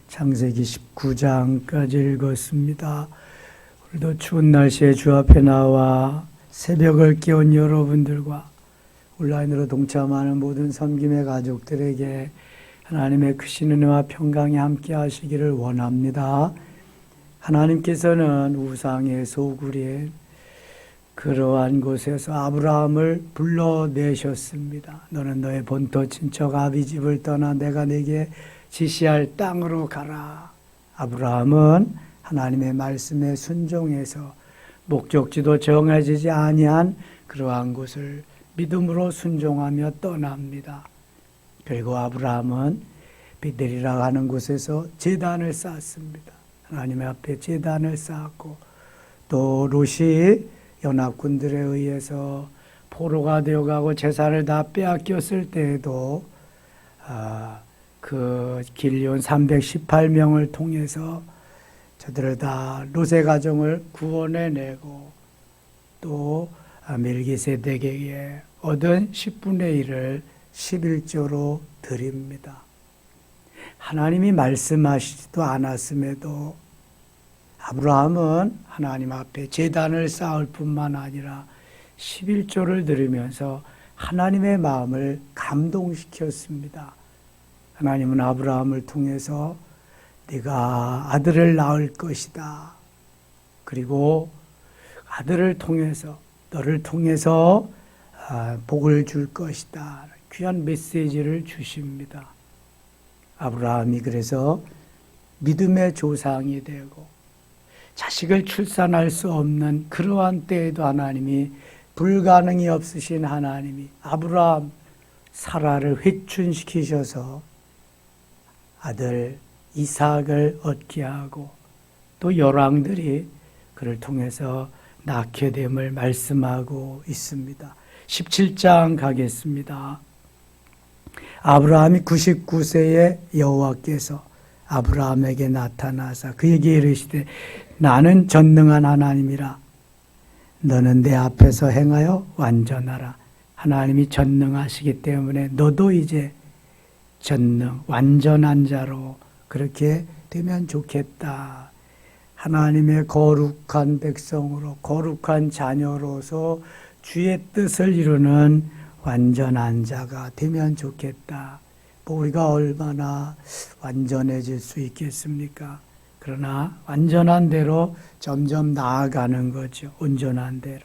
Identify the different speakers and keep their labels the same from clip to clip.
Speaker 1: 창세기 19장까지 읽었습니다. 오늘도 추운 날씨에 주 앞에 나와 새벽을 깨운 여러분들과 온라인으로 동참하는 모든 섬김의 가족들에게 하나님의 크신 은혜와 평강이 함께 하시기를 원합니다. 하나님께서는 우상의 소굴인 그러한 곳에서 아브라함을 불러내셨습니다. 너는 너의 본토 친척 아비 집을 떠나 내가 네게 지시할 땅으로 가라. 아브라함은 하나님의 말씀에 순종해서 목적지도 정해지지 아니한 그러한 곳을 믿음으로 순종하며 떠납니다. 그리고 아브라함은 베델이라고 하는 곳에서 제단을 쌓았습니다. 하나님의 앞에 제단을 쌓았고 또 롯이 연합군들에 의해서 포로가 되어가고 재산을 다 빼앗겼을 때에도 그 길리온 318명을 통해서 저들을 다 롯의 가정을 구원해내고 또 멜기세덱에게 얻은 10분의 1을 11조로 드립니다. 하나님이 말씀하시지도 않았음에도 아브라함은 하나님 앞에 제단을 쌓을 뿐만 아니라 11조를 드리면서 하나님의 마음을 감동시켰습니다. 하나님은 아브라함을 통해서 네가 아들을 낳을 것이다. 그리고 아들을 통해서 너를 통해서 복을 줄 것이다. 귀한 메시지를 주십니다. 아브라함이 그래서 믿음의 조상이 되고 자식을 출산할 수 없는 그러한 때에도 하나님이 불가능이 없으신 하나님이 아브라함 사라를 회춘시키셔서 아들 이삭을 얻게 하고 또 열왕들이 그를 통해서 낳게 됨을 말씀하고 있습니다. 17장 가겠습니다. 아브라함이 99세에 여호와께서 아브라함에게 나타나사 그에게 이르시되 나는 전능한 하나님이라 너는 내 앞에서 행하여 완전하라. 하나님이 전능하시기 때문에 너도 이제 전능 완전한 자로 그렇게 되면 좋겠다. 하나님의 거룩한 백성으로 거룩한 자녀로서 주의 뜻을 이루는 완전한 자가 되면 좋겠다. 우리가 얼마나 완전해질 수 있겠습니까? 그러나 완전한 대로 점점 나아가는 거죠. 온전한 대로.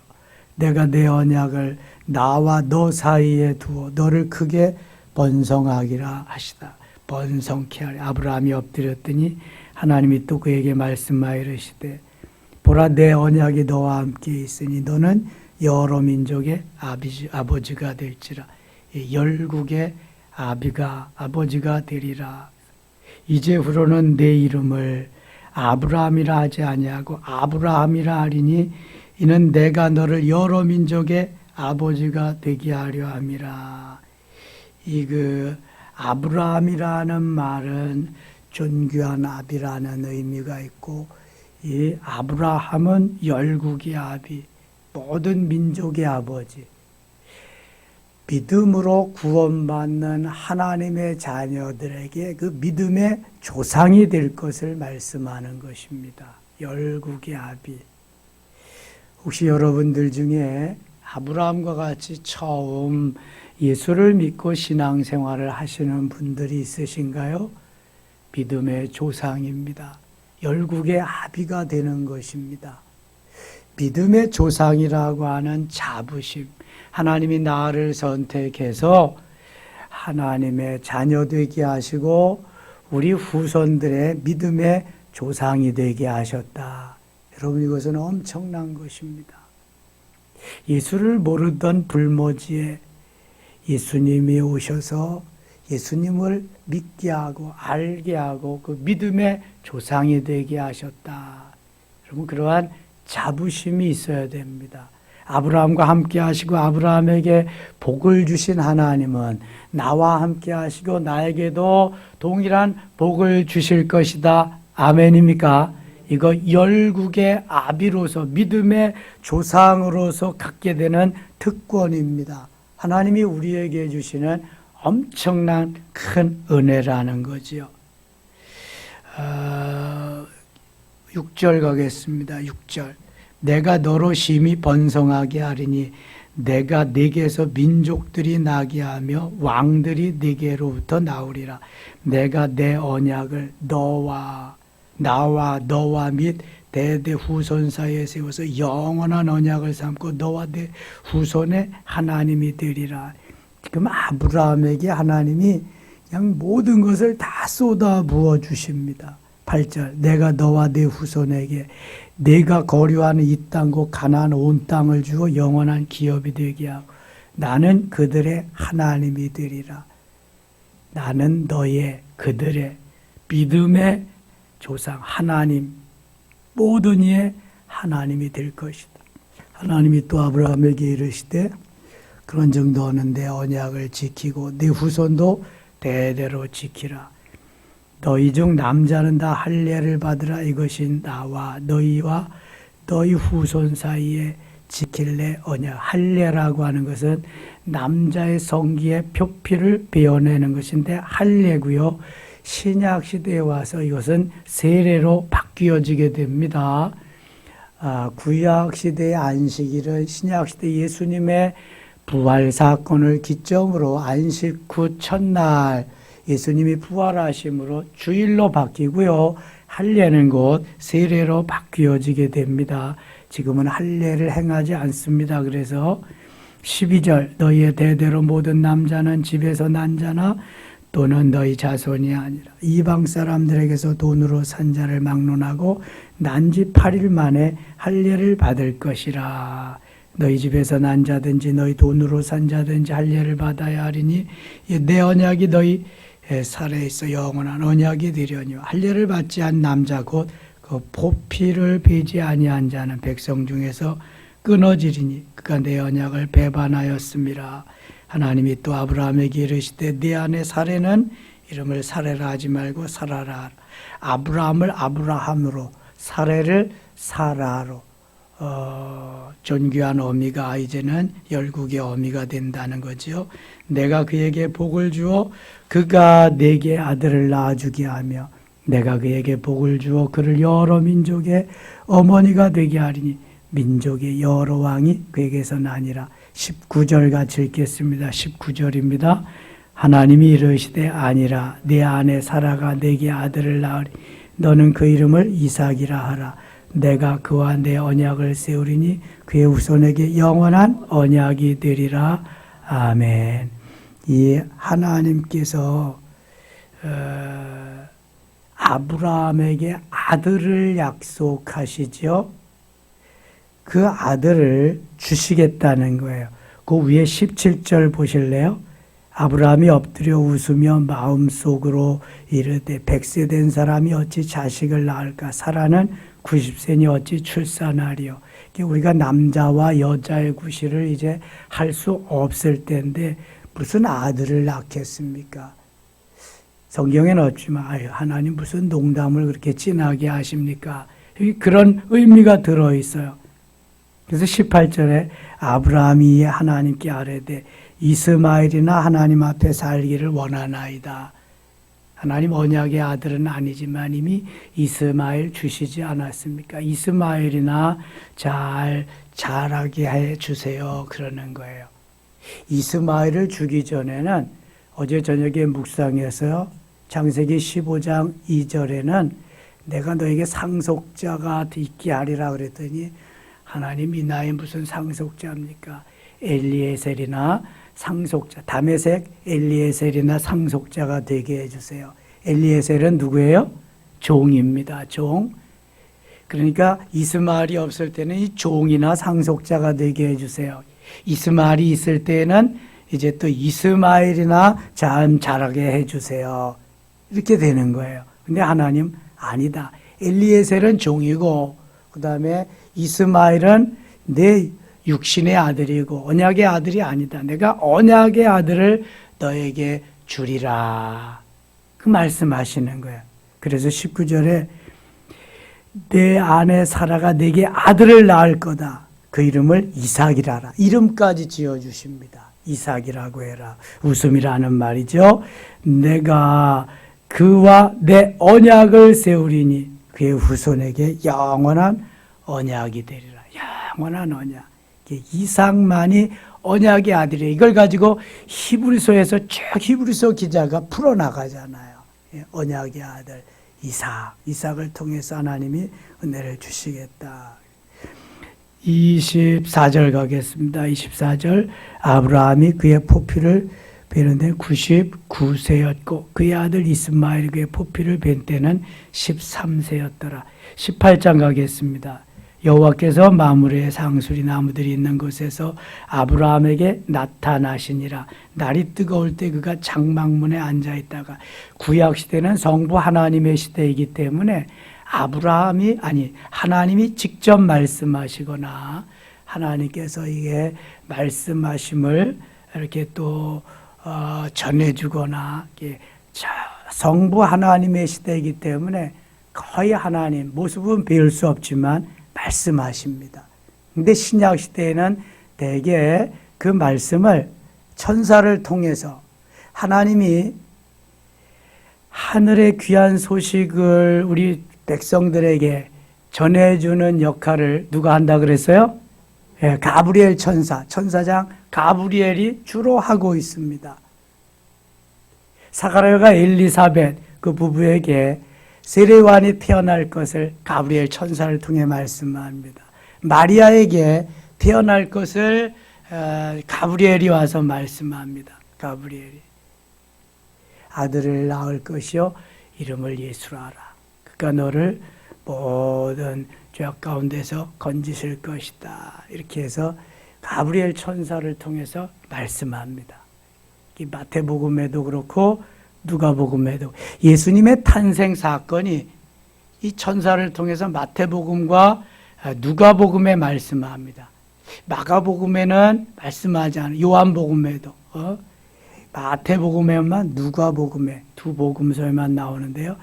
Speaker 1: 내가 내 언약을 나와 너 사이에 두어 너를 크게 번성하기라 하시다. 번성케 하리. 아브라함이 엎드렸더니 하나님이 또 그에게 말씀하여 이르시되 보라 내 언약이 너와 함께 있으니 너는 여러 민족의 아버지가 될지라. 열국의 아버지가 되리라. 이제후로는 내 이름을 아브라함이라 하지 아니하고 아브라함이라 하리니 이는 내가 너를 여러 민족의 아버지가 되게 하려 함이라. 아브라함이라는 말은 존귀한 아비라는 의미가 있고 이 아브라함은 열국의 아비, 모든 민족의 아버지, 믿음으로 구원받는 하나님의 자녀들에게 그 믿음의 조상이 될 것을 말씀하는 것입니다. 열국의 아비. 혹시 여러분들 중에 아브라함과 같이 처음 예수를 믿고 신앙생활을 하시는 분들이 있으신가요? 믿음의 조상입니다. 열국의 아비가 되는 것입니다. 믿음의 조상이라고 하는 자부심, 하나님이 나를 선택해서 하나님의 자녀 되게 하시고 우리 후손들의 믿음의 조상이 되게 하셨다. 여러분 이것은 엄청난 것입니다. 예수를 모르던 불모지에 예수님이 오셔서 예수님을 믿게 하고 알게 하고 그 믿음의 조상이 되게 하셨다. 여러분 그러한 자부심이 있어야 됩니다. 아브라함과 함께 하시고 아브라함에게 복을 주신 하나님은 나와 함께 하시고 나에게도 동일한 복을 주실 것이다. 아멘입니까? 이거 열국의 아비로서 믿음의 조상으로서 갖게 되는 특권입니다. 하나님이 우리에게 주시는 엄청난 큰 은혜라는 거지요. 6절 가겠습니다. 6절. 내가 너로 심히 번성하게 하리니 내가 네게서 민족들이 나게 하며 왕들이 네게로부터 나오리라. 내가 내 언약을 나와 및 대대 후손 사이에 세워서 영원한 언약을 삼고 너와 내 후손의 하나님이 되리라. 지금 아브라함에게 하나님이 그냥 모든 것을 다 쏟아 부어 주십니다. 8절. 내가 너와 내 후손에게 내가 거류하는 이 땅과 가나안 온 땅을 주어 영원한 기업이 되게 하고 나는 그들의 하나님이 되리라. 나는 그들의 믿음의 조상 하나님, 모든 이의 하나님이 될 것이다. 하나님이 또 아브라함에게 이르시되 그런 정도는 내 언약을 지키고 네 후손도 대대로 지키라. 너희 중 남자는 다 할례를 받으라. 이것이 나와 너희와 너희 후손 사이에 지킬래 언약. 할례라고 하는 것은 남자의 성기의 표피를 베어내는 것인데 할례고요. 신약 시대에 와서 이것은 세례로 바뀌어지게 됩니다. 구약 시대의 안식일은 신약 시대 예수님의 부활 사건을 기점으로 안식 후 첫날 예수님이 부활하심으로 주일로 바뀌고요. 할례는 곧 세례로 바뀌어지게 됩니다. 지금은 할례를 행하지 않습니다. 그래서 12절 너희의 대대로 모든 남자는 집에서 난 자나 또는 너희 자손이 아니라 이방 사람들에게서 돈으로 산 자를 막론하고 난 지 8일 만에 할례를 받을 것이라. 너희 집에서 난 자든지 너희 돈으로 산 자든지 할례를 받아야 하리니 내 언약이 너희 살에 있어 영원한 언약이 되려니 할례를 받지 않은 남자 곧 그 포피를 베지 아니한 자는 백성 중에서 끊어지리니 그가 내 언약을 배반하였음이라. 하나님이 또 아브라함에게 이르시되 네 안에 사레는 이름을 사레라 하지 말고 사라라. 아브라함을 아브라함으로 사레를 사라로 존귀한 어미가 이제는 열국의 어미가 된다는 거지요. 내가 그에게 복을 주어 그가 내게 아들을 낳아주게 하며 내가 그에게 복을 주어 그를 여러 민족의 어머니가 되게 하리니 민족의 여러 왕이 그에게서 나니라. 19절 같이 읽겠습니다. 19절입니다. 하나님이 이르시되 아니라 내 아내 사라가 내게 아들을 낳으리 너는 그 이름을 이삭이라 하라. 내가 그와 내 언약을 세우리니 그의 후손에게 영원한 언약이 되리라. 아멘. 이 하나님께서 아브라함에게 아들을 약속하시죠. 그 아들을 주시겠다는 거예요. 그 위에 17절 보실래요? 아브라함이 엎드려 웃으며 마음속으로 이르되 100세 된 사람이 어찌 자식을 낳을까? 사라는 90세니 어찌 출산하리요? 우리가 남자와 여자의 구실을 이제 할 수 없을 때인데 무슨 아들을 낳겠습니까? 성경에는 없지만 하나님 무슨 농담을 그렇게 진하게 하십니까? 그런 의미가 들어있어요. 그래서 18절에 아브라함이 하나님께 아뢰되 이스마엘이나 하나님 앞에 살기를 원하나이다. 하나님 언약의 아들은 아니지만 이미 이스마엘 주시지 않았습니까? 이스마엘이나 잘 자라게 해주세요. 그러는 거예요. 이스마엘을 주기 전에는 어제 저녁에 묵상해서 창세기 15장 2절에는 내가 너에게 상속자가 있게 하리라 그랬더니 하나님 이 나이 무슨 상속자입니까? 엘리에셀이나 상속자, 다메섹 엘리에셀이나 상속자가 되게 해주세요. 엘리에셀은 누구예요? 종입니다. 종. 그러니까 이스마엘이 없을 때는 이 종이나 상속자가 되게 해주세요. 이스마엘이 있을 때는 이제 또 이스마엘이나 잘 자라게 해주세요. 이렇게 되는 거예요. 근데 하나님 아니다. 엘리에셀은 종이고 그 다음에 이스마엘은 내 육신의 아들이고 언약의 아들이 아니다. 내가 언약의 아들을 너에게 주리라. 그 말씀하시는 거예요. 그래서 19절에 내 아내 사라가 내게 아들을 낳을 거다. 그 이름을 이삭이라 하라. 이름까지 지어주십니다. 이삭이라고 해라. 웃음이라는 말이죠. 내가 그와 내 언약을 세우리니 그의 후손에게 영원한 언약이 되리라. 영원한 언약. 이삭만이 언약의 아들이에요. 이걸 가지고 히브리서에서 쭉 히브리서 기자가 풀어나가잖아요. 언약의 아들 이삭을 통해서 하나님이 은혜를 주시겠다. 24절 가겠습니다. 24절 아브라함이 그의 포피를 베는데 99세였고 그의 아들 이스마엘이 그의 포피를 벤 때는 13세였더라. 18장 가겠습니다. 여호와께서 마므레의 상수리 나무들이 있는 곳에서 아브라함에게 나타나시니라. 날이 뜨거울 때 그가 장막문에 앉아있다가 구약시대는 성부 하나님의 시대이기 때문에 하나님이 직접 말씀하시거나 하나님께서 이게 말씀하심을 이렇게 또 전해주거나 성부 하나님의 시대이기 때문에 거의 하나님 모습은 배울 수 없지만 말씀하십니다. 근데 신약 시대에는 대개 그 말씀을 천사를 통해서 하나님이 하늘의 귀한 소식을 우리 백성들에게 전해주는 역할을 누가 한다 그랬어요? 가브리엘 천사장 가브리엘이 주로 하고 있습니다. 사가랴가 엘리사벳 그 부부에게 세례요한이 태어날 것을 가브리엘 천사를 통해 말씀합니다. 마리아에게 태어날 것을 가브리엘이 와서 말씀합니다. 가브리엘이 아들을 낳을 것이요 이름을 예수라 하라. 그가 너를 모든 죄악 가운데서 건지실 것이다. 이렇게 해서 가브리엘 천사를 통해서 말씀합니다. 이 마태복음에도 그렇고 누가복음에도 예수님의 탄생 사건이 이 천사를 통해서 마태복음과 누가복음에 말씀합니다. 마가복음에는 말씀하지 않아요. 요한복음에도 마태복음에만 누가복음에 두 복음서에만 나오는데요.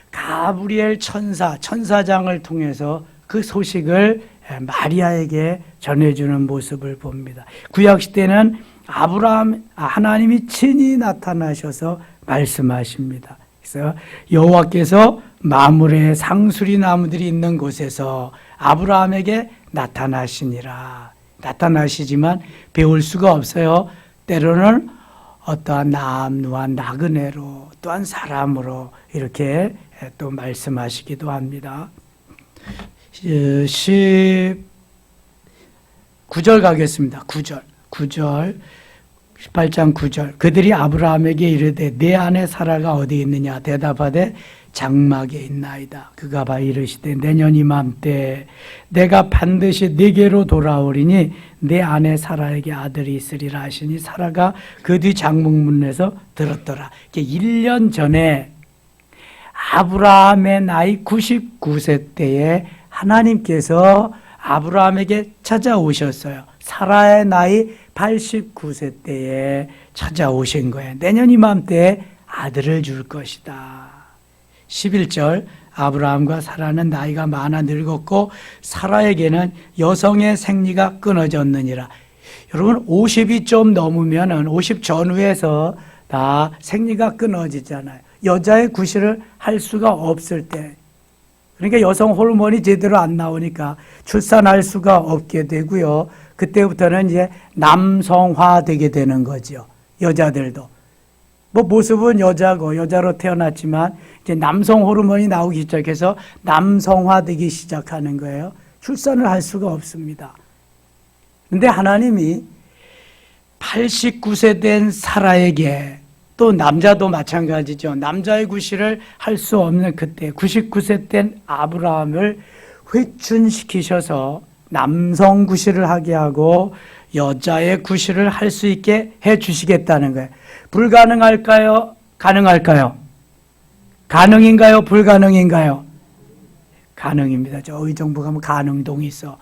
Speaker 1: 가브리엘 천사장을 통해서 그 소식을 마리아에게 전해주는 모습을 봅니다. 구약시대는 하나님이 친히 나타나셔서 말씀하십니다. 그래서 여호와께서 마므레의 상수리 나무들이 있는 곳에서 아브라함에게 나타나시니라. 나타나시지만 배울 수가 없어요. 때로는 어떠한 나무와 나그네로 또한 사람으로 이렇게 또 말씀하시기도 합니다. 19절 가겠습니다. 9절 18장 9절 그들이 아브라함에게 이르되 내 아내 사라가 어디 있느냐 대답하되 장막에 있나이다. 그가 바 이르시되 내년 이맘때 내가 반드시 네게로 돌아오리니 내 아내 사라에게 아들이 있으리라 하시니 사라가 그 뒤 장막문에서 들었더라. 1년 전에 아브라함의 나이 99세 때에 하나님께서 아브라함에게 찾아오셨어요. 사라의 나이 89세 때에 찾아오신 거예요. 내년 이맘때에 아들을 줄 것이다. 11절 아브라함과 사라는 나이가 많아 늙었고 사라에게는 여성의 생리가 끊어졌느니라. 여러분 50이 좀 넘으면 50 전후에서 다 생리가 끊어지잖아요. 여자의 구실을 할 수가 없을 때 그러니까 여성 호르몬이 제대로 안 나오니까 출산할 수가 없게 되고요. 그때부터는 이제 남성화 되게 되는 거죠. 여자들도. 모습은 여자로 태어났지만 이제 남성 호르몬이 나오기 시작해서 남성화 되기 시작하는 거예요. 출산을 할 수가 없습니다. 근데 하나님이 89세 된 사라에게 또 남자도 마찬가지죠. 남자의 구실을 할 수 없는 그때 99세 된 아브라함을 회춘시키셔서 남성 구실을 하게 하고 여자의 구실을 할 수 있게 해 주시겠다는 거예요. 불가능할까요? 가능할까요? 가능인가요? 불가능인가요? 가능입니다. 저 의정부 가면 가능동이 있어.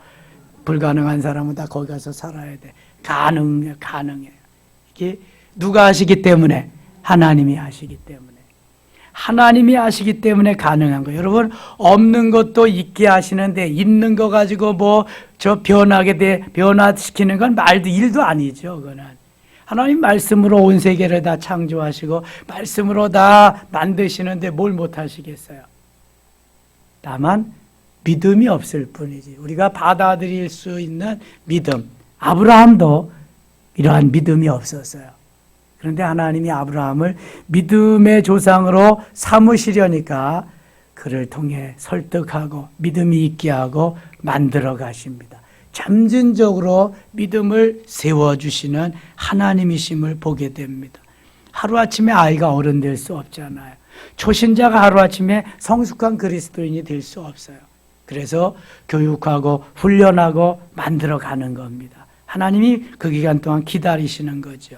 Speaker 1: 불가능한 사람은 다 거기 가서 살아야 돼. 가능해요. 이게 누가 하시기 때문에? 하나님이 하시기 때문에. 하나님이 하시기 때문에 가능한 거예요. 여러분, 없는 것도 있게 하시는데 있는 거 가지고 변화시키는 건 일도 아니죠. 그거는. 하나님 말씀으로 온 세계를 다 창조하시고 말씀으로 다 만드시는데 뭘 못 하시겠어요? 다만 믿음이 없을 뿐이지. 우리가 받아들일 수 있는 믿음. 아브라함도 이러한 믿음이 없었어요. 그런데 하나님이 아브라함을 믿음의 조상으로 삼으시려니까 그를 통해 설득하고 믿음이 있게 하고 만들어 가십니다. 점진적으로 믿음을 세워주시는 하나님이심을 보게 됩니다. 하루아침에 아이가 어른 될 수 없잖아요. 초신자가 하루아침에 성숙한 그리스도인이 될 수 없어요. 그래서 교육하고 훈련하고 만들어 가는 겁니다. 하나님이 그 기간 동안 기다리시는 거죠.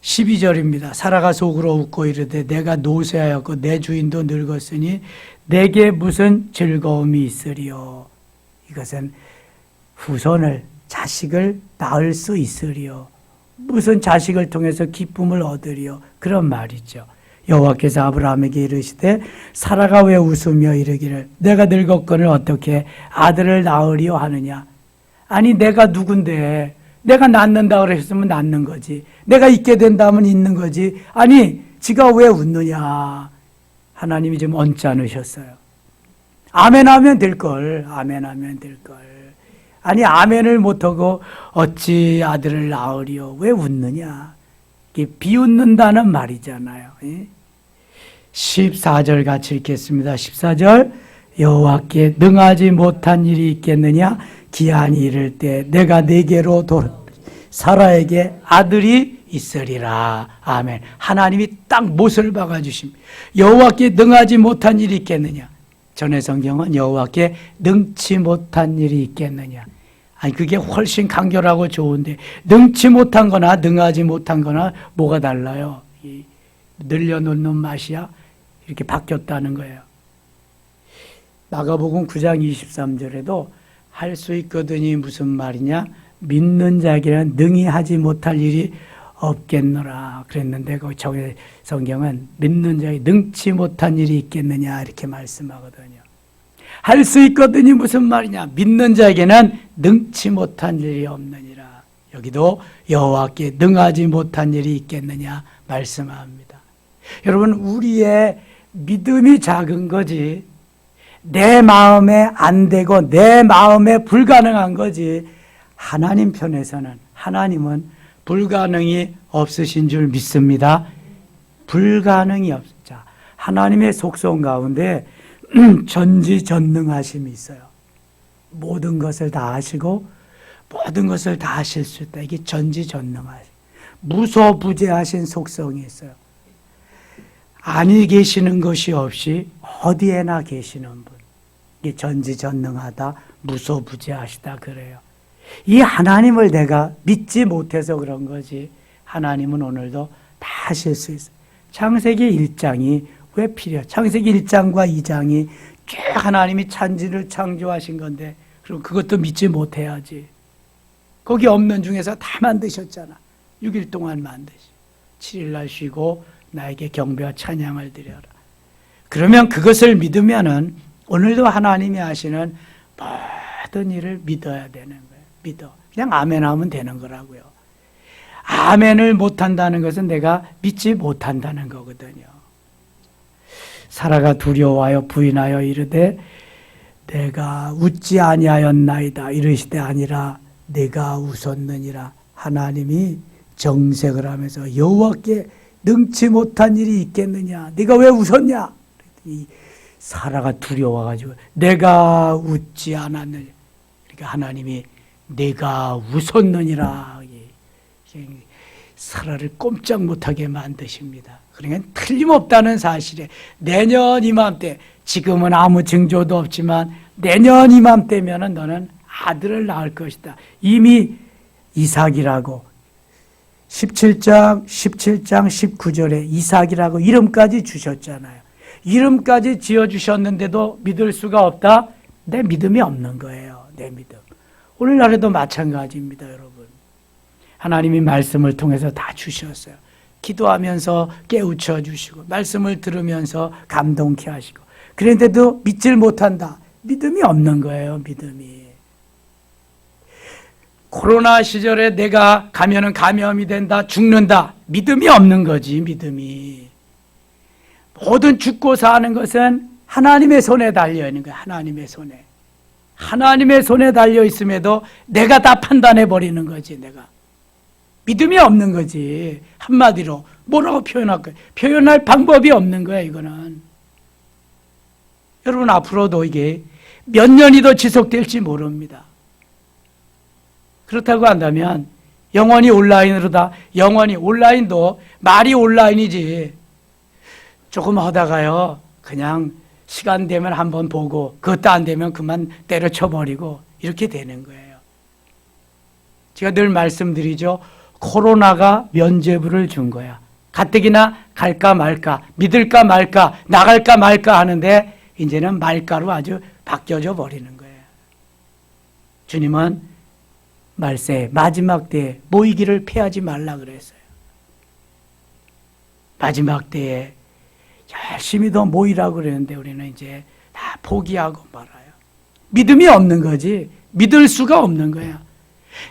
Speaker 1: 12절입니다. 사라가 속으로 웃고 이르되 내가 노쇠하였고 내 주인도 늙었으니 내게 무슨 즐거움이 있으리요. 이것은 후손을 자식을 낳을 수 있으리요. 무슨 자식을 통해서 기쁨을 얻으리요. 그런 말이죠. 여호와께서 아브라함에게 이르시되 사라가 왜 웃으며 이르기를 내가 늙었거늘 어떻게 아들을 낳으리요 하느냐. 아니 내가 누군데 내가 낳는다 그랬으면 낳는 거지. 내가 있게 된다면 있는 거지. 아니 지가 왜 웃느냐. 하나님이 좀 언짢으셨어요. 아멘 하면 될걸. 아멘 하면 될걸. 아니 아멘을 못하고 어찌 아들을 낳으리요. 왜 웃느냐. 이게 비웃는다는 말이잖아요. 14절 같이 읽겠습니다. 14절 여호와께 능하지 못한 일이 있겠느냐. 기한이 이를 때 내가 네게로 사라에게 아들이 있으리라. 아멘. 하나님이 딱 못을 박아주십니다. 여호와께 능하지 못한 일이 있겠느냐. 전의 성경은 여호와께 능치 못한 일이 있겠느냐. 아니 그게 훨씬 간결하고 좋은데 능치 못한 거나 능하지 못한 거나 뭐가 달라요? 늘려놓는 맛이야? 이렇게 바뀌었다는 거예요. 마가복음 9장 23절에도 할 수 있거든이 무슨 말이냐? 믿는 자에게는 능히 하지 못할 일이 없겠노라 그랬는데 그 정의 성경은 믿는 자에게 능치 못한 일이 있겠느냐 이렇게 말씀하거든요. 할 수 있거든이 무슨 말이냐? 믿는 자에게는 능치 못한 일이 없느니라. 여기도 여호와께 능하지 못한 일이 있겠느냐 말씀합니다. 여러분 우리의 믿음이 작은 거지 내 마음에 안 되고 내 마음에 불가능한 거지 하나님 편에서는 하나님은 불가능이 없으신 줄 믿습니다. 불가능이 없자. 하나님의 속성 가운데 전지전능하심이 있어요. 모든 것을 다 하시고 모든 것을 다 하실 수 있다. 이게 전지전능하심. 무소부재하신 속성이 있어요. 아니 계시는 것이 없이 어디에나 계시는 분. 이게 전지전능하다, 무소부재하시다 그래요. 이 하나님을 내가 믿지 못해서 그런 거지 하나님은 오늘도 다 하실 수 있어요. 창세기 1장이 왜 필요해요? 창세기 1장과 2장이 쭉 하나님이 찬지를 창조하신 건데 그럼 그것도 믿지 못해야지. 거기 없는 중에서 다 만드셨잖아. 6일 동안 만드시. 7일 날 쉬고 나에게 경배와 찬양을 드려라. 그러면 그것을 믿으면은 오늘도 하나님이 하시는 모든 일을 믿어야 되는 거예요. 믿어. 그냥 아멘 하면 되는 거라고요. 아멘을 못한다는 것은 내가 믿지 못한다는 거거든요. 사라가 두려워하여 부인하여 이르되 내가 웃지 아니하였나이다 이르시되 아니라 내가 웃었느니라. 하나님이 정색을 하면서 여호와께 능치 못한 일이 있겠느냐. 네가 왜 웃었냐. 사라가 두려워가지고 내가 웃지 않았느냐. 그러니까 하나님이 내가 웃었느니라. 사라를 꼼짝 못하게 만드십니다. 그러니까 틀림없다는 사실에 내년 이맘때 지금은 아무 징조도 없지만 내년 이맘때면은 너는 아들을 낳을 것이다. 이미 이삭이라고 17장 19절에 이삭이라고 이름까지 주셨잖아요. 이름까지 지어주셨는데도 믿을 수가 없다? 내 믿음이 없는 거예요. 내 믿음. 오늘날에도 마찬가지입니다, 여러분. 하나님이 말씀을 통해서 다 주셨어요. 기도하면서 깨우쳐 주시고 말씀을 들으면서 감동케 하시고 그런데도 믿질 못한다. 믿음이 없는 거예요. 믿음이. 코로나 시절에 내가 가면은 감염이 된다. 죽는다. 믿음이 없는 거지. 믿음이. 모든 죽고 사는 것은 하나님의 손에 달려 있는 거예요. 하나님의 손에. 하나님의 손에 달려 있음에도 내가 다 판단해 버리는 거지. 내가 믿음이 없는 거지. 한마디로 뭐라고 표현할 거예요? 표현할 방법이 없는 거예요. 이거는 여러분 앞으로도 이게 몇 년이 더 지속될지 모릅니다. 그렇다고 한다면 영원히 온라인으로다. 영원히 온라인도 말이 온라인이지. 조금 하다가요 그냥 시간 되면 한번 보고 그것도 안 되면 그만 때려쳐버리고 이렇게 되는 거예요. 제가 늘 말씀드리죠. 코로나가 면죄부를 준 거야. 가뜩이나 갈까 말까, 믿을까 말까, 나갈까 말까 하는데 이제는 말가로 아주 바뀌어져 버리는 거예요. 주님은 말세 마지막 때에 모이기를 피하지 말라 그랬어요. 마지막 때에 열심히 더 모이라고 그랬는데 우리는 이제 다 포기하고 말아요. 믿음이 없는 거지. 믿을 수가 없는 거야.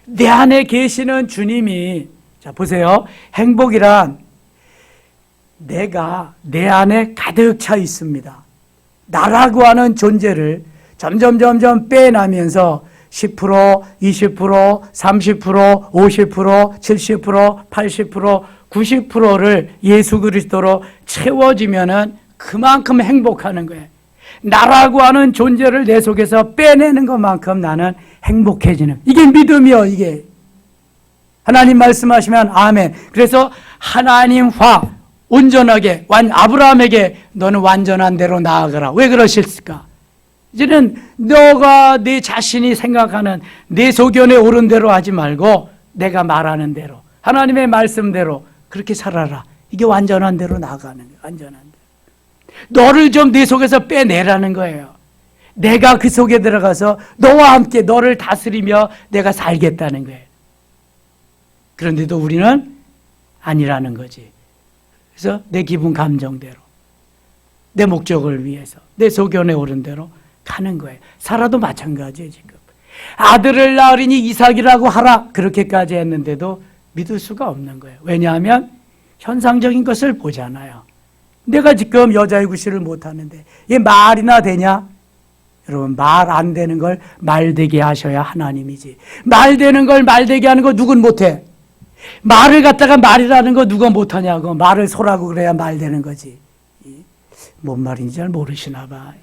Speaker 1: 내 안에 계시는 주님이, 자 보세요. 행복이란 내가 내 안에 가득 차 있습니다. 나라고 하는 존재를 점점 빼나면서 10%, 20%, 30%, 50%, 70%, 80%, 90%를 예수 그리스도로 채워지면은 그만큼 행복하는 거예요. 나라고 하는 존재를 내 속에서 빼내는 것만큼 나는 행복해지는. 이게 믿음이요, 이게. 하나님 말씀하시면 아멘. 그래서 하나님화 온전하게 아브라함에게 너는 완전한 대로 나아가라. 왜 그러실까? 이제는 너가 내 자신이 생각하는 내 소견에 옳은 대로 하지 말고 내가 말하는 대로 하나님의 말씀대로 그렇게 살아라. 이게 완전한 대로 나아가는 거예요. 완전한 대로. 너를 좀 내 속에서 빼내라는 거예요. 내가 그 속에 들어가서 너와 함께 너를 다스리며 내가 살겠다는 거예요. 그런데도 우리는 아니라는 거지. 그래서 내 기분 감정대로 내 목적을 위해서 내 소견에 옳은 대로 가는 거예요. 사라도 마찬가지예요. 지금 아들을 낳으리니 이삭이라고 하라 그렇게까지 했는데도 믿을 수가 없는 거예요. 왜냐하면 현상적인 것을 보잖아요. 내가 지금 여자의 구실을 못하는데 이게 말이나 되냐? 여러분 말 안 되는 걸 말되게 하셔야 하나님이지. 말 되는 걸 말되게 하는 거 누군 못해. 말을 갖다가 말이라는 거 누가 못하냐고. 말을 소라고 그래야 말 되는 거지. 뭔 말인지 잘 모르시나 봐.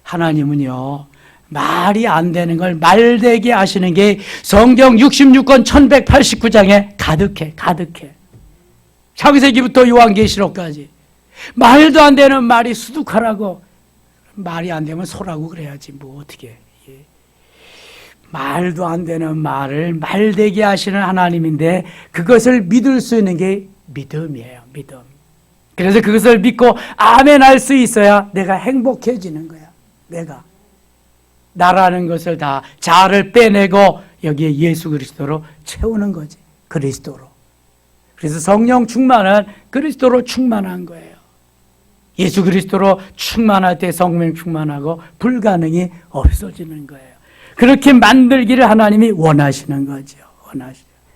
Speaker 1: 하나님은요 말이 안 되는 걸 말되게 하시는 게 성경 66권 1189장에 가득해. 창세기부터 요한계시록까지 말도 안 되는 말이 수두하라고. 말이 안 되면 소라고 그래야지 뭐 어떻게. 말도 안 되는 말을 말되게 하시는 하나님인데 그것을 믿을 수 있는 게 믿음이에요. 믿음. 그래서 그것을 믿고 아멘 할 수 있어야 내가 행복해지는 거야. 내가 나라는 것을 다 자아를 빼내고 여기에 예수 그리스도로 채우는 거지. 그리스도로. 그래서 성령 충만은 그리스도로 충만한 거예요. 예수 그리스도로 충만할 때 성령 충만하고 불가능이 없어지는 거예요. 그렇게 만들기를 하나님이 원하시는 거죠.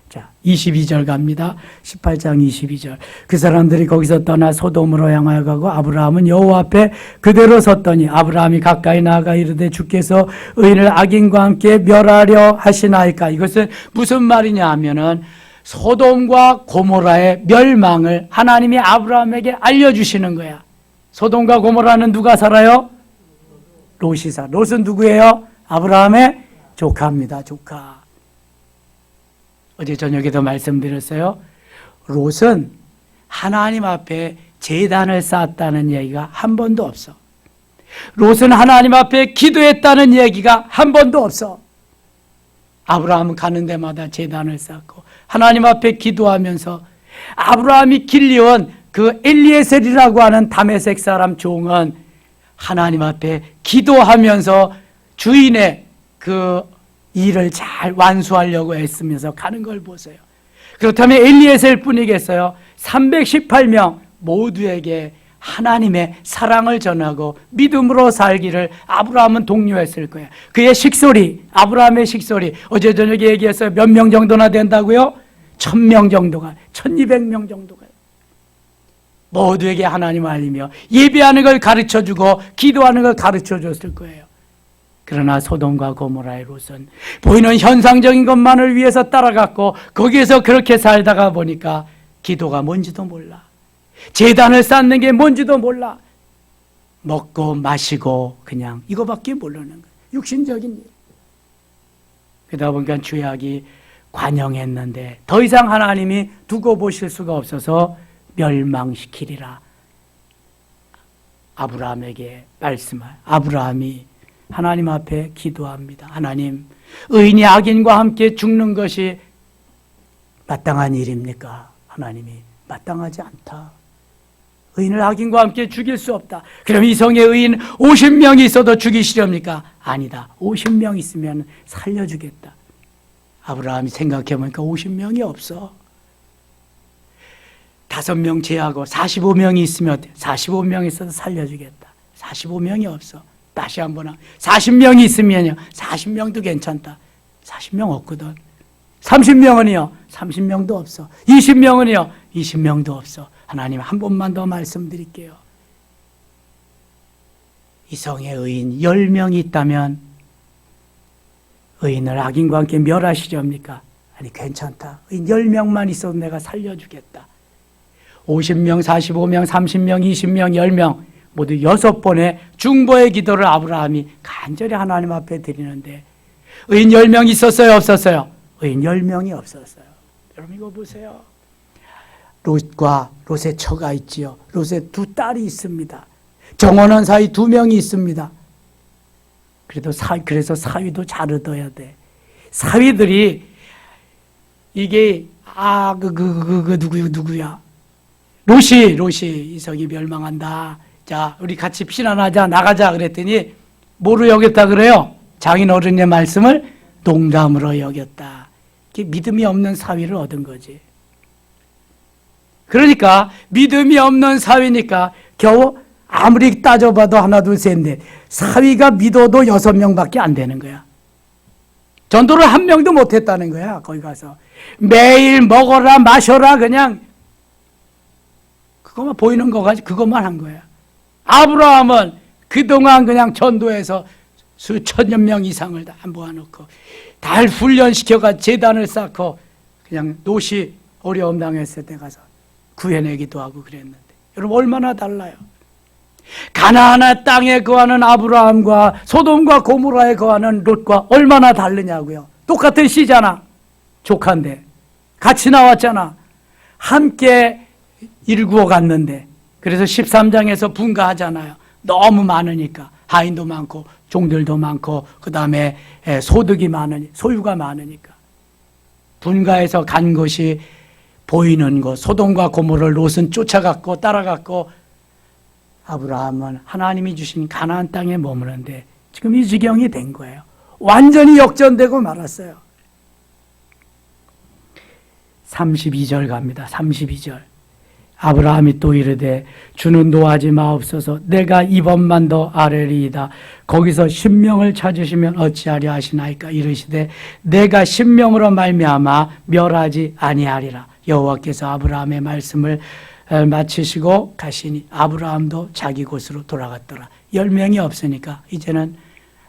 Speaker 1: 자, 22절 갑니다. 18장 22절. 그 사람들이 거기서 떠나 소돔으로 향하여 가고 아브라함은 여호와 앞에 그대로 섰더니 아브라함이 가까이 나아가 이르되 주께서 의인을 악인과 함께 멸하려 하시나이까. 이것은 무슨 말이냐 하면은 소돔과 고모라의 멸망을 하나님이 아브라함에게 알려주시는 거야. 소돔과 고모라는 누가 살아요? 롯이 살아. 롯은 누구예요? 아브라함의 조카입니다. 조카. 어제 저녁에도 말씀드렸어요. 롯은 하나님 앞에 제단을 쌓았다는 얘기가 한 번도 없어. 롯은 하나님 앞에 기도했다는 얘기가 한 번도 없어. 아브라함은 가는 데마다 제단을 쌓고 하나님 앞에 기도하면서 아브라함이 길리온 그 엘리에셀이라고 하는 다메섹 사람 종은 하나님 앞에 기도하면서 주인의 그 일을 잘 완수하려고 애쓰면서 가는 걸 보세요. 그렇다면 엘리에셀 뿐이겠어요? 318명 모두에게 하나님의 사랑을 전하고 믿음으로 살기를 아브라함은 독려했을 거예요. 그의 식소리, 아브라함의 식소리, 어제 저녁에 얘기했어요. 몇 명 정도나 된다고요? 1000명 정도가, 1200명 정도가. 모두에게 하나님을 알리며 예배하는 걸 가르쳐주고 기도하는 걸 가르쳐줬을 거예요. 그러나 소돔과 고모라의 롯은 보이는 현상적인 것만을 위해서 따라갔고 거기에서 그렇게 살다가 보니까 기도가 뭔지도 몰라. 제단을 쌓는 게 뭔지도 몰라. 먹고 마시고 그냥 이거밖에 모르는 거예요. 육신적인 일. 그러다 보니까 죄악이 관영했는데 더 이상 하나님이 두고 보실 수가 없어서 멸망시키리라. 아브라함에게 말씀할 아브라함이 하나님 앞에 기도합니다. 하나님, 의인이 악인과 함께 죽는 것이 마땅한 일입니까? 하나님이 마땅하지 않다. 의인을 악인과 함께 죽일 수 없다. 그럼 이 성에 의인 50명이 있어도 죽이시렵니까? 아니다. 50명 있으면 살려주겠다. 아브라함이 생각해보니까 50명이 없어. 5명 제하고 45명이 있으면 45명 있어도 살려주겠다. 45명이 없어. 다시 한번 40명이 있으면요. 40명도 괜찮다. 40명 없거든. 30명은요. 30명도 없어. 20명은요. 20명도 없어. 하나님 한 번만 더 말씀드릴게요. 이 성에 의인 10명이 있다면 의인을 악인과 함께 멸하시렵니까? 아니 괜찮다. 의인 10명만 있어도 내가 살려주겠다. 50명, 45명, 30명, 20명, 10명 모두 6번의 중보의 기도를 아브라함이 간절히 하나님 앞에 드리는데 의인 10명 있었어요? 없었어요? 의인 10명이 없었어요. 여러분 이거 보세요. 롯과 롯의 처가 있지요. 롯의 2딸이 있습니다. 정혼한 사위 2명이 있습니다. 그래서 사위도 잘 얻어야 돼. 사위들이 이게 누구야? 롯이 이성이 멸망한다. 자, 우리 같이 피난하자, 나가자 그랬더니 뭐로 여겼다 그래요? 장인어른의 말씀을 농담으로 여겼다. 믿음이 없는 사위를 얻은 거지. 그러니까 믿음이 없는 사위니까 겨우 아무리 따져봐도 하나 둘 셋 넷 사위가 믿어도 6명밖에 안 되는 거야. 전도를 1명도 못했다는 거야. 거기 가서 매일 먹어라 마셔라 그냥 그것만 보이는 거 가지고 그것만 한 거야. 아브라함은 그동안 그냥 전도해서 수천여 명 이상을 다 모아놓고 달 훈련시켜가 제단을 쌓고 그냥 롯이 어려움 당했을 때 가서 구해내기도 하고 그랬는데 여러분 얼마나 달라요. 가나안의 땅에 거하는 아브라함과 소돔과 고모라에 거하는 롯과 얼마나 다르냐고요. 똑같은 씨잖아. 조카인데 같이 나왔잖아. 함께 일구어 갔는데 그래서 13장에서 분가하잖아요. 너무 많으니까 하인도 많고 종들도 많고 그 다음에 소득이 많으니 소유가 많으니까 분가해서 간 것이 보이는 것. 소돔과 고모를 롯은 쫓아갔고 따라갔고 아브라함은 하나님이 주신 가나안 땅에 머무는데 지금 이 지경이 된 거예요. 완전히 역전되고 말았어요. 32절 갑니다. 32절. 아브라함이 또 이르되 주는 노하지 마옵소서 내가 이번만 더 아뢰리이다. 거기서 10명을 찾으시면 어찌하려 하시나이까. 이르시되 내가 10명으로 말미암아 멸하지 아니하리라. 여호와께서 아브라함의 말씀을 마치시고 가시니 아브라함도 자기 곳으로 돌아갔더라. 10명이 없으니까 이제는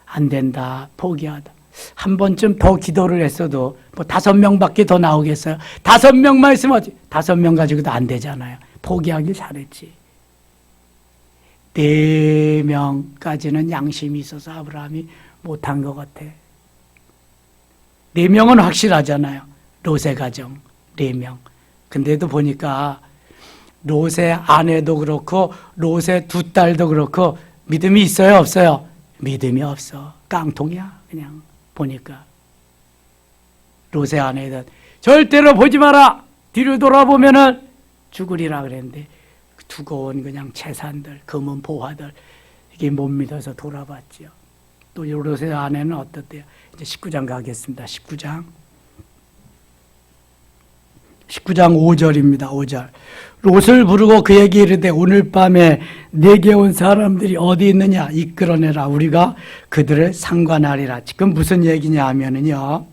Speaker 1: 안 된다. 포기하다. 한 번쯤 더 기도를 했어도 뭐 5명밖에 더 나오겠어요? 5명만 있으면 5명 가지고도 안 되잖아요. 포기하길 잘했지. 4명까지는 양심이 있어서 아브라함이 못한 것 같아. 4명은 확실하잖아요. 롯의 가정 4명. 근데도 보니까 롯의 아내도 그렇고 롯의 2딸도 그렇고 믿음이 있어요? 없어요? 믿음이 없어. 깡통이야 그냥. 보니까 롯의 아내는 절대로 보지 마라. 뒤로 돌아보면은 죽으리라 그랬는데 두꺼운 그냥 재산들, 금은 보화들 이게 못 믿어서 돌아봤지요. 또 롯의 아내는 어떻대요? 이제 19장 가겠습니다. 19장 5절입니다. 5절. 롯을 부르고 그에게 이르되 오늘 밤에 내게 온 사람들이 어디 있느냐 이끌어내라. 우리가 그들을 상관하리라. 지금 무슨 얘기냐 하면은요.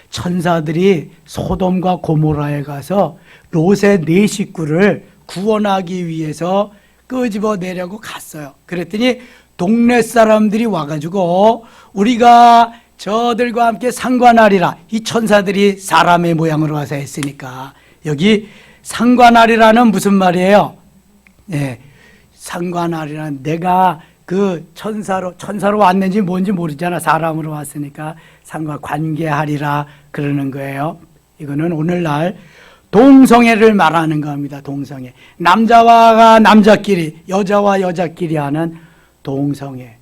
Speaker 1: 천사들이 소돔과 고모라에 가서 롯의 4 식구를 구원하기 위해서 끄집어내려고 갔어요. 그랬더니 동네 사람들이 와가지고 우리가 저들과 함께 상관하리라. 이 천사들이 사람의 모양으로 와서 했으니까 여기 상관하리라는 무슨 말이에요? 네, 상관하리라는 내가 그 천사로 왔는지 뭔지 모르잖아. 사람으로 왔으니까 관계하리라 그러는 거예요. 이거는 오늘날 동성애를 말하는 겁니다. 동성애. 남자와 남자끼리, 여자와 여자끼리 하는 동성애.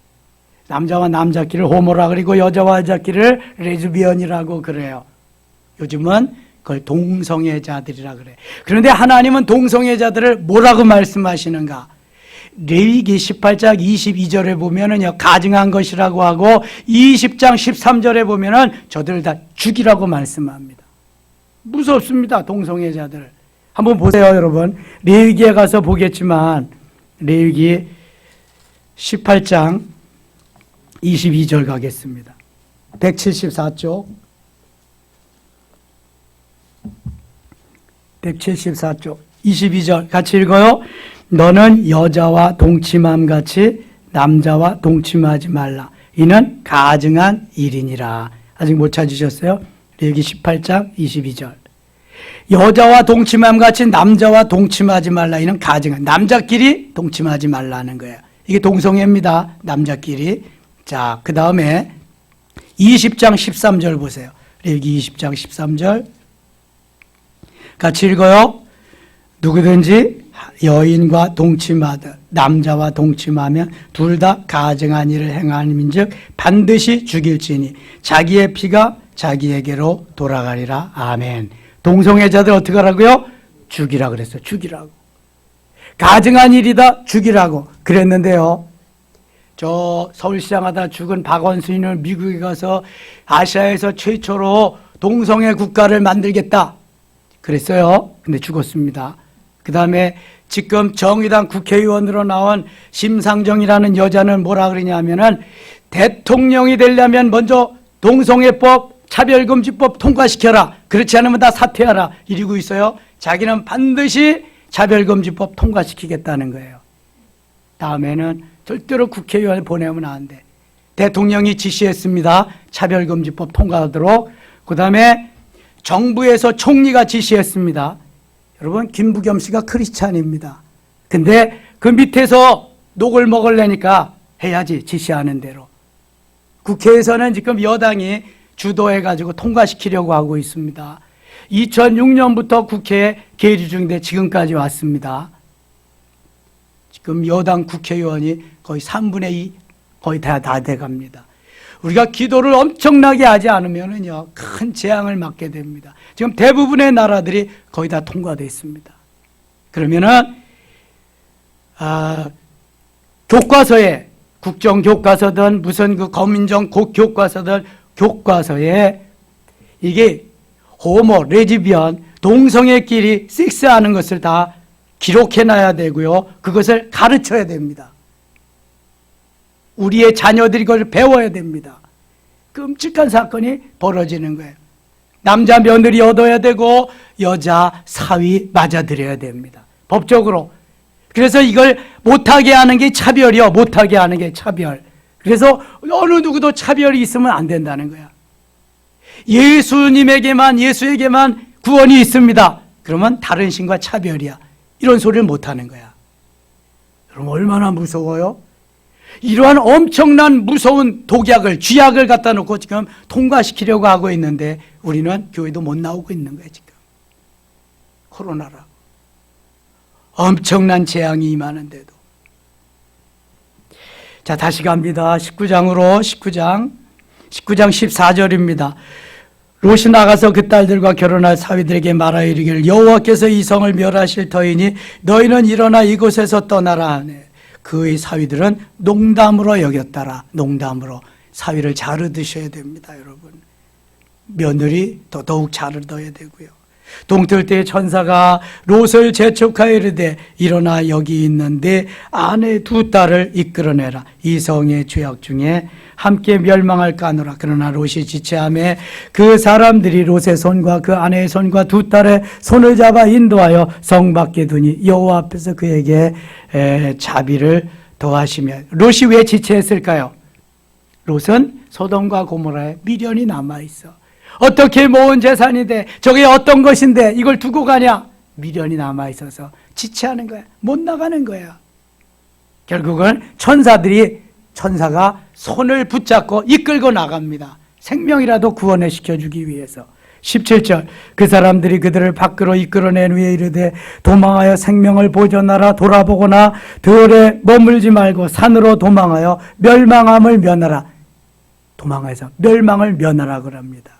Speaker 1: 남자와 남자끼리를 호모라 그리고 여자와 여자끼리를 레즈비언이라고 그래요. 요즘은 그걸 동성애자들이라 그래. 그런데 하나님은 동성애자들을 뭐라고 말씀하시는가? 레위기 18장 22절에 보면은요, 가증한 것이라고 하고 20장 13절에 보면은 저들을 다 죽이라고 말씀합니다. 무섭습니다. 동성애자들. 한번 보세요, 여러분. 레위기에 가서 보겠지만 레위기 18장 22절 가겠습니다. 174쪽. 174쪽 22절 같이 읽어요. 너는 여자와 동침함 같이 남자와 동침하지 말라. 이는 가증한 일이니라. 아직 못 찾으셨어요? 레위기 18장 22절. 여자와 동침함 같이 남자와 동침하지 말라. 이는 가증한, 남자끼리 동침하지 말라는 거예요. 이게 동성애입니다. 남자끼리. 자, 그 다음에 20장 13절 보세요. 레위기 20장 13절 같이 읽어요. 누구든지 여인과 동침하듯 남자와 동침하면 둘 다 가증한 일을 행함인즉 반드시 죽일지니 자기의 피가 자기에게로 돌아가리라. 아멘. 동성애자들 어떻게 하라고요? 죽이라 그랬어요. 죽이라고. 가증한 일이다. 죽이라고 그랬는데요. 저 서울시장 하다 죽은 박원순이는 미국에 가서 아시아에서 최초로 동성애 국가를 만들겠다 그랬어요. 근데 죽었습니다. 그 다음에 지금 정의당 국회의원으로 나온 심상정이라는 여자는 뭐라 그러냐면은 대통령이 되려면 먼저 동성애법, 차별금지법 통과시켜라. 그렇지 않으면 다 사퇴하라. 이러고 있어요. 자기는 반드시 차별금지법 통과시키겠다는 거예요. 다음에는 절대로 국회의원에 보내면 안 돼. 대통령이 지시했습니다. 차별금지법 통과하도록. 그 다음에 정부에서 총리가 지시했습니다. 여러분, 김부겸 씨가 크리스찬입니다. 근데 그 밑에서 녹을 먹으려니까 해야지, 지시하는 대로. 국회에서는 지금 여당이 주도해가지고 통과시키려고 하고 있습니다. 2006년부터 국회에 계류 중인데 지금까지 왔습니다. 지금 여당 국회의원이 거의 3분의 2 거의 다 돼갑니다. 우리가 기도를 엄청나게 하지 않으면은요, 큰 재앙을 맞게 됩니다. 지금 대부분의 나라들이 거의 다 통과되어 있습니다. 그러면은, 교과서에, 국정교과서든 무슨 그 검인정 교과서든 교과서에 이게 호모, 레즈비언, 동성애끼리 섹스하는 것을 다 기록해놔야 되고요. 그것을 가르쳐야 됩니다. 우리의 자녀들이 그걸 배워야 됩니다. 끔찍한 사건이 벌어지는 거예요. 남자 며느리 얻어야 되고 여자 사위 맞아들여야 됩니다. 법적으로. 그래서 이걸 못하게 하는 게 차별이요. 못하게 하는 게 차별. 그래서 어느 누구도 차별이 있으면 안 된다는 거야. 예수에게만 구원이 있습니다. 그러면 다른 신과 차별이야. 이런 소리를 못하는 거야. 그럼 얼마나 무서워요? 이러한 엄청난 무서운 독약을, 쥐약을 갖다 놓고 지금 통과시키려고 하고 있는데 우리는 교회도 못 나오고 있는 거예요, 지금. 코로나라고. 엄청난 재앙이 임하는데도. 자, 다시 갑니다. 19장 14절입니다. 롯이 나가서 그 딸들과 결혼할 사위들에게 말하여 이르기를 여호와께서 이 성을 멸하실 터이니 너희는 일어나 이곳에서 떠나라 하네. 그의 사위들은 농담으로 여겼더라. 농담으로. 사위를 잘 얻으셔야 됩니다, 여러분. 며느리 더더욱 잘 얻어야 되고요. 동틀 때 천사가 롯을 재촉하여 이르되 일어나 여기 있는 내 아내 두 딸을 이끌어내라. 이 성의 죄악 중에 함께 멸망할까 하노라. 그러나 롯이 지체하며 그 사람들이 롯의 손과 그 아내의 손과 두 딸의 손을 잡아 인도하여 성 밖에 두니 여호와 앞에서 그에게 자비를 더하시며. 롯이 왜 지체했을까요? 롯은 소돔과 고모라에 미련이 남아있어. 어떻게 모은 재산인데 저게 어떤 것인데 이걸 두고 가냐? 미련이 남아있어서 지체하는 거야. 못 나가는 거야. 결국은 천사가 손을 붙잡고 이끌고 나갑니다. 생명이라도 구원을 시켜주기 위해서. 17절 그 사람들이 그들을 밖으로 이끌어낸 후에 이르되 도망하여 생명을 보존하라. 돌아보거나 들에 머물지 말고 산으로 도망하여 멸망함을 면하라. 도망해서 멸망을 면하라 그럽니다.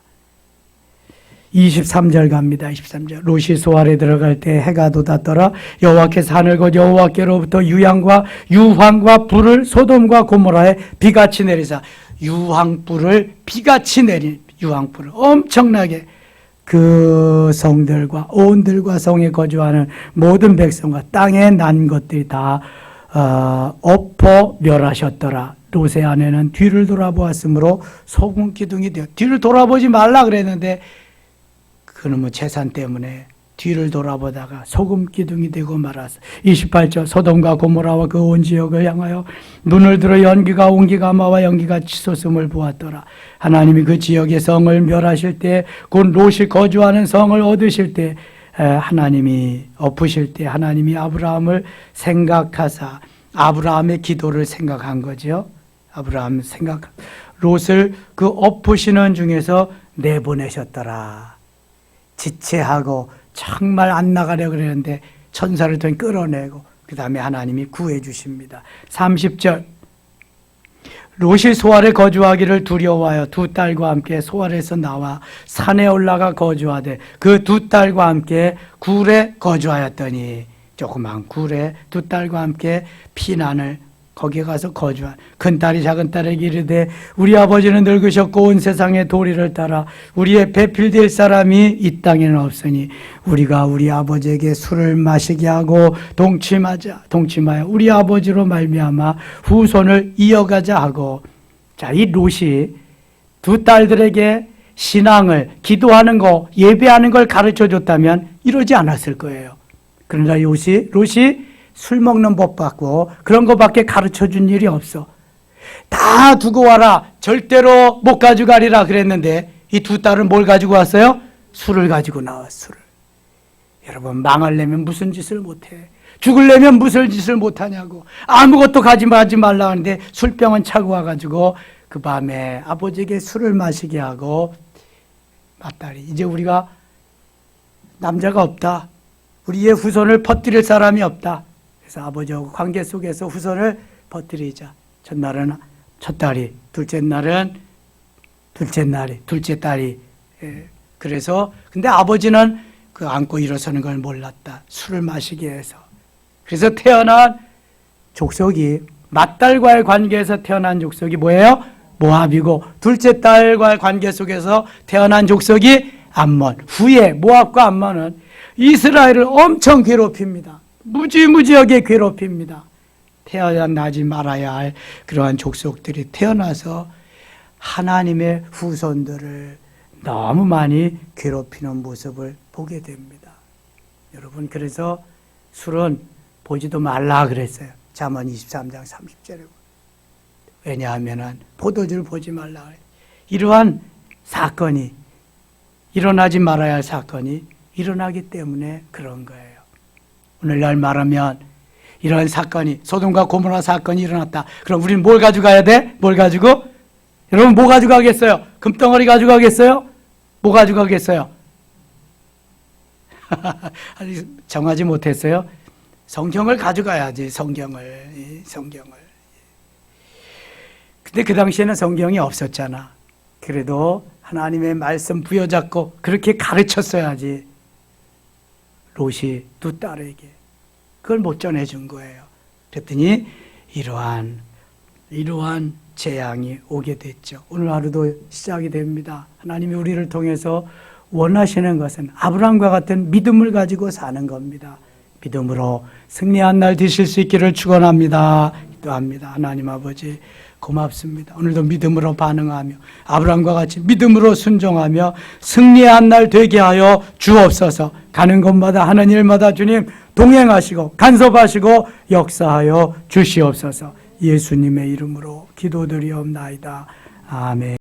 Speaker 1: 23절 갑니다. 23절 롯이 소알에 들어갈 때 해가 돋았더라. 여호와께서 하늘 곧 여호와께로부터 유황과 불을 소돔과 고모라에 비같이 내리사. 유황불을 비같이 내린 유황불을 엄청나게 그 성들과 온들과 성에 거주하는 모든 백성과 땅에 난 것들이 다 엎어 멸하셨더라. 롯의 아내는 뒤를 돌아보았으므로 소금 기둥이 되어. 뒤를 돌아보지 말라 그랬는데 그놈의 재산 때문에 뒤를 돌아보다가 소금 기둥이 되고 말았어. 28절 소돔과 고모라와 그 온 지역을 향하여 눈을 들어 연기가 온기가마와 연기가 치솟음을 보았더라. 하나님이 그 지역의 성을 멸하실 때, 곧 롯이 거주하는 성을 얻으실 때, 하나님이 엎으실 때 하나님이 아브라함을 생각하사 아브라함의 기도를 생각한 거죠. 롯을 그 엎으시는 중에서 내보내셨더라. 지체하고 정말 안 나가려고 그랬는데 천사를 통해 끌어내고 그 다음에 하나님이 구해 주십니다. 30절 롯이 소알에 거주하기를 두려워하여 두 딸과 함께 소알에서 나와 산에 올라가 거주하되 그 두 딸과 함께 굴에 거주하였더니 조그만 굴에 두 딸과 함께 피난을 거기에 가서 거주한 큰딸이 작은딸에게 이르되 우리 아버지는 늙으셨고 온 세상의 도리를 따라 우리의 배필될 사람이 이 땅에는 없으니 우리가 우리 아버지에게 술을 마시게 하고 동침하여 우리 아버지로 말미암아 후손을 이어가자 하고. 자, 이 롯이 두 딸들에게 신앙을, 기도하는 거, 예배하는 걸 가르쳐 줬다면 이러지 않았을 거예요. 그러나 롯이 술 먹는 법 받고 그런 것밖에 가르쳐 준 일이 없어. 다 두고 와라. 절대로 못 가져가리라 그랬는데 이 두 딸은 뭘 가지고 왔어요? 술을 가지고 나왔어. 술을. 여러분, 망하려면 무슨 짓을 못해? 죽으려면 무슨 짓을 못하냐고. 아무것도 가져가지 말라 하는데 술병은 차고 와가지고 그 밤에 아버지에게 술을 마시게 하고, 맞다리 이제 우리가 남자가 없다. 우리의 후손을 퍼뜨릴 사람이 없다. 그래서 아버지하고 관계 속에서 후손을 퍼뜨리자. 첫날은 첫딸이, 둘째 딸이. 그래서 근데 아버지는 그 안고 일어서는 걸 몰랐다. 술을 마시게 해서. 그래서 태어난 족속이, 맏딸과의 관계에서 태어난 족속이 뭐예요? 모압이고, 둘째 딸과의 관계 속에서 태어난 족속이 암몬. 후에 모압과 암몬은 이스라엘을 엄청 괴롭힙니다. 무지무지하게 괴롭힙니다. 태어나지 말아야 할 그러한 족속들이 태어나서 하나님의 후손들을 너무 많이 괴롭히는 모습을 보게 됩니다. 여러분, 그래서 술은 보지도 말라 그랬어요. 잠언 23장 30절에. 왜냐하면 포도주를 보지 말라 그래요. 이러한 사건이, 일어나지 말아야 할 사건이 일어나기 때문에 그런 거예요. 오늘날 말하면 이런 사건이, 소돔과 고모라 사건이 일어났다. 그럼 우리는 뭘 가져가야 돼? 뭘 가지고? 여러분, 뭐 가져가겠어요? 금덩어리 가져가겠어요? 뭐 가져가겠어요? 아직 정하지 못했어요? 성경을 가져가야지. 성경을. 근데 그 당시에는 성경이 없었잖아. 그래도 하나님의 말씀 부여잡고 그렇게 가르쳤어야지. 롯이 두 딸에게 그걸 못 전해준 거예요. 그랬더니 이러한 재앙이 오게 됐죠. 오늘 하루도 시작이 됩니다. 하나님이 우리를 통해서 원하시는 것은 아브라함과 같은 믿음을 가지고 사는 겁니다. 믿음으로 승리한 날 되실 수 있기를 축원합니다. 기도합니다. 하나님 아버지 고맙습니다. 오늘도 믿음으로 반응하며 아브라함과 같이 믿음으로 순종하며 승리한 날 되게 하여 주옵소서. 가는 곳마다 하는 일마다 주님 동행하시고 간섭하시고 역사하여 주시옵소서. 예수님의 이름으로 기도드리옵나이다. 아멘.